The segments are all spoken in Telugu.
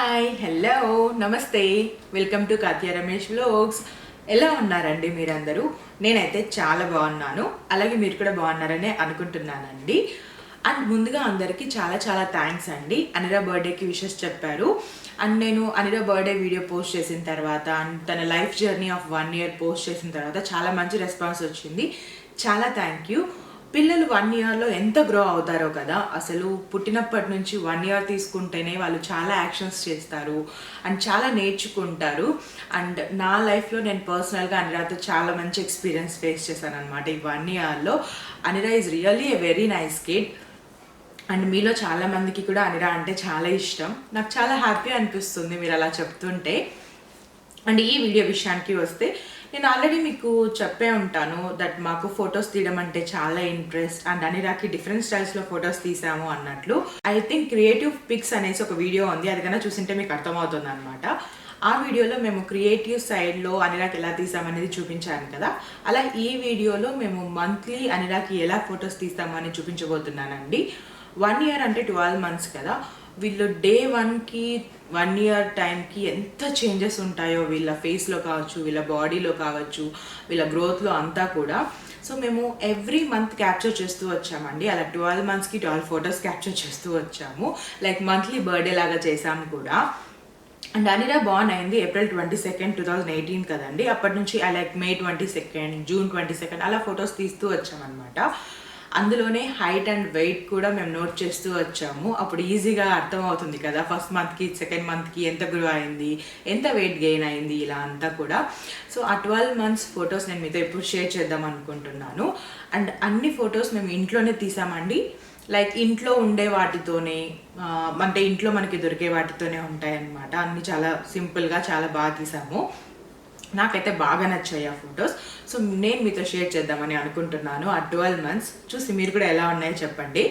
హాయ్ హలో నమస్తే welcome to Kathya Ramesh vlogs. ఎలా ఉన్నారండి మీరందరూ? నేనైతే చాలా బాగున్నాను, అలాగే మీరు కూడా బాగున్నారని అనుకుంటున్నానండి. అండ్ ముందుగా అందరికీ చాలా చాలా థ్యాంక్స్ అండి. అనిరా బర్త్డేకి విషెస్ చెప్పారు. అండ్ నేను అనిరా బర్త్డే వీడియో పోస్ట్ చేసిన తర్వాత అండ్ తన life journey of 1 year post చేసిన తర్వాత చాలా మంచి రెస్పాన్స్ వచ్చింది. చాలా థ్యాంక్ యూ. పిల్లలు 1 yearలో ఎంత గ్రో అవుతారో కదా. అసలు పుట్టినప్పటి నుంచి 1 year తీసుకుంటేనే వాళ్ళు చాలా యాక్షన్స్ చేస్తారు అండ్ చాలా నేర్చుకుంటారు. అండ్ నా లైఫ్లో నేను పర్సనల్గా అనిరాతో చాలా మంచి ఎక్స్పీరియన్స్ ఫేస్ చేశాను అనమాట. ఈ 1 yearలో Anira is really a very nice kid. And మీలో చాలామందికి కూడా అనిరా అంటే చాలా ఇష్టం. నాకు చాలా హ్యాపీ అనిపిస్తుంది మీరు అలా చెప్తుంటే. అండ్ ఈ వీడియో విషయానికి వస్తే నేను ఆల్రెడీ మీకు చెప్పే ఉంటాను దట్ మాకు ఫొటోస్ తీయడం అంటే చాలా ఇంట్రెస్ట్ అండ్ అనిరాకి డిఫరెంట్ స్టైల్స్లో ఫొటోస్ తీసాము అన్నట్లు. ఐ థింక్ క్రియేటివ్ పిక్స్ అనేసి ఒక వీడియో ఉంది, అది కన్నా చూసింటే మీకు అర్థమవుతుంది అనమాట. ఆ వీడియోలో మేము క్రియేటివ్ సైడ్లో అనిరాకి ఎలా తీసామనేది చూపించాను కదా. అలా ఈ వీడియోలో మేము మంత్లీ అనిరాకి ఎలా ఫొటోస్ తీస్తామని చూపించబోతున్నానండి. 1 year అంటే 12 months కదా. వీళ్ళు డే 1కి 1 year టైంకి ఎంత చేంజెస్ ఉంటాయో వీళ్ళ ఫేస్లో కావచ్చు, వీళ్ళ బాడీలో కావచ్చు, వీళ్ళ గ్రోత్లో అంతా కూడా. సో మేము ఎవ్రీ మంత్ క్యాప్చర్ చేస్తూ వచ్చామండి. అలా 12 monthsకి 12 photos క్యాప్చర్ చేస్తూ వచ్చాము. లైక్ మంత్లీ బర్త్డే లాగా చేసాము కూడా. అండ్ అనిరా బార్న్ అయింది April 22nd, 2018 కదండి. అప్పటి నుంచి like May 22nd, June 22nd అలా ఫొటోస్ తీస్తూ వచ్చామన్నమాట. అందులోనే హైట్ అండ్ వెయిట్ కూడా మేము నోట్ చేస్తూ వచ్చాము. అప్పుడు ఈజీగా అర్థమవుతుంది కదా, ఫస్ట్ మంత్కి సెకండ్ మంత్కి ఎంత గ్రో అయింది, ఎంత వెయిట్ గెయిన్ అయింది, ఇలా అంతా కూడా. సో ఆ 12 months ఫొటోస్ నేను మీతో ఇప్పుడు షేర్ చేద్దాం అనుకుంటున్నాను. అండ్ అన్ని ఫొటోస్ మేము ఇంట్లోనే తీసామండి. లైక్ ఇంట్లో ఉండే వాటితోనే, అంటే ఇంట్లో మనకి దొరికే వాటితోనే ఉంటాయన్నమాట. అన్నీ చాలా సింపుల్గా చాలా బాగా తీసాము. నాకైతే బాగా నచ్చాయి ఆ ఫొటోస్. సో నేను మీతో షేర్ చేద్దామని అనుకుంటున్నాను. ఆ 12 months చూసి మీరు కూడా ఎలా ఉన్నాయో చెప్పండి.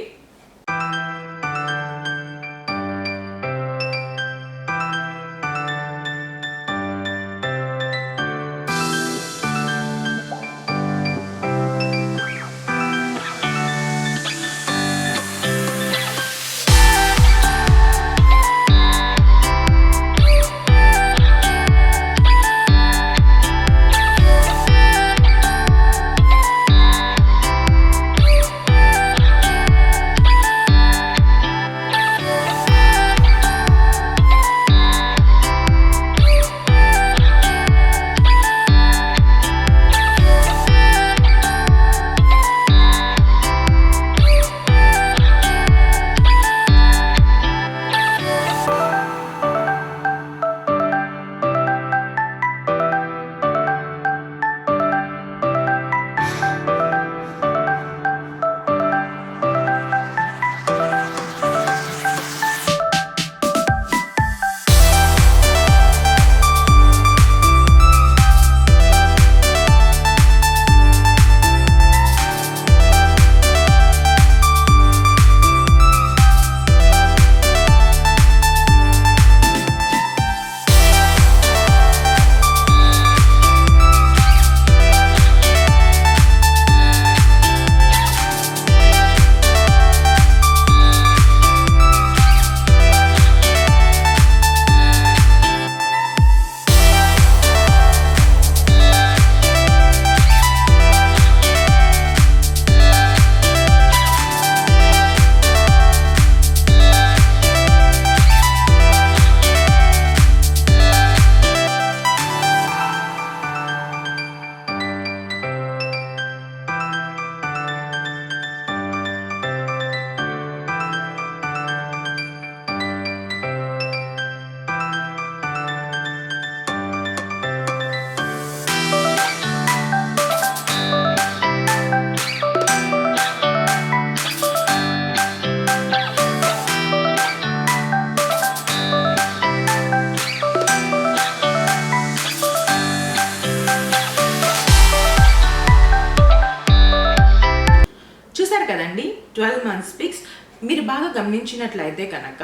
కదండి 12 months పిక్స్. మీరు బాగా గమనించినట్లయితే కనుక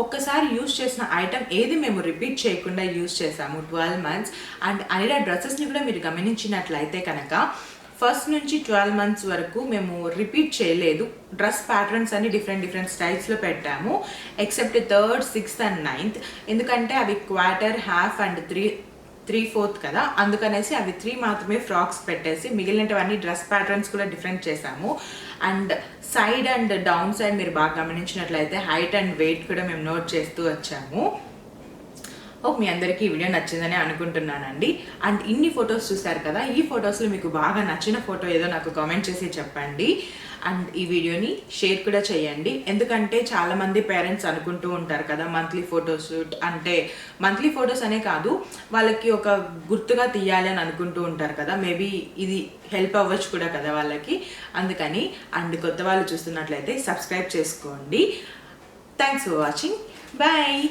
ఒక్కసారి యూజ్ చేసిన ఐటమ్ ఏది మేము రిపీట్ చేయకుండా యూజ్ చేసాము 12 months. అండ్ అనిరా డ్రెస్సెస్ని కూడా మీరు గమనించినట్లయితే కనుక ఫస్ట్ నుంచి 12 months వరకు మేము రిపీట్ చేయలేదు. డ్రెస్ ప్యాటర్న్స్ అన్ని డిఫరెంట్ స్టైల్స్లో పెట్టాము, except 3rd, 6th and 9th. ఎందుకంటే అవి క్వార్టర్, హాఫ్ అండ్ 3/4 కదా, అందుకనేసి అవి 3 మాత్రమే ఫ్రాక్స్ పెట్టేసి మిగిలినవన్నీ డ్రెస్ ప్యాటర్న్స్ కూడా డిఫరెంట్ చేసాము. And side and down side మీరు బాగా గమనించినట్లయితే హైట్ అండ్ వెయిట్ కూడా మేము నోట్ చేస్తూ వచ్చాము. మీ అందరికీ ఈ వీడియో నచ్చిందని అనుకుంటున్నానండి. అండ్ ఇన్ని ఫొటోస్ చూస్తారు కదా, ఈ ఫొటోస్లో మీకు బాగా నచ్చిన ఫోటో ఏదో నాకు కామెంట్ చేసి చెప్పండి. అండ్ ఈ వీడియోని షేర్ కూడా చేయండి, ఎందుకంటే చాలామంది పేరెంట్స్ అనుకుంటూ ఉంటారు కదా మంత్లీ ఫోటోషూట్ అంటే, మంత్లీ ఫొటోస్ అనే కాదు వాళ్ళకి ఒక గుర్తుగా తీయాలి అని అనుకుంటూ ఉంటారు కదా, మేబీ ఇది హెల్ప్ అవ్వచ్చు కూడా కదా వాళ్ళకి, అందుకని. అండ్ కొత్త వాళ్ళు చూస్తున్నట్లయితే సబ్స్క్రైబ్ చేసుకోండి. Thanks for watching, bye.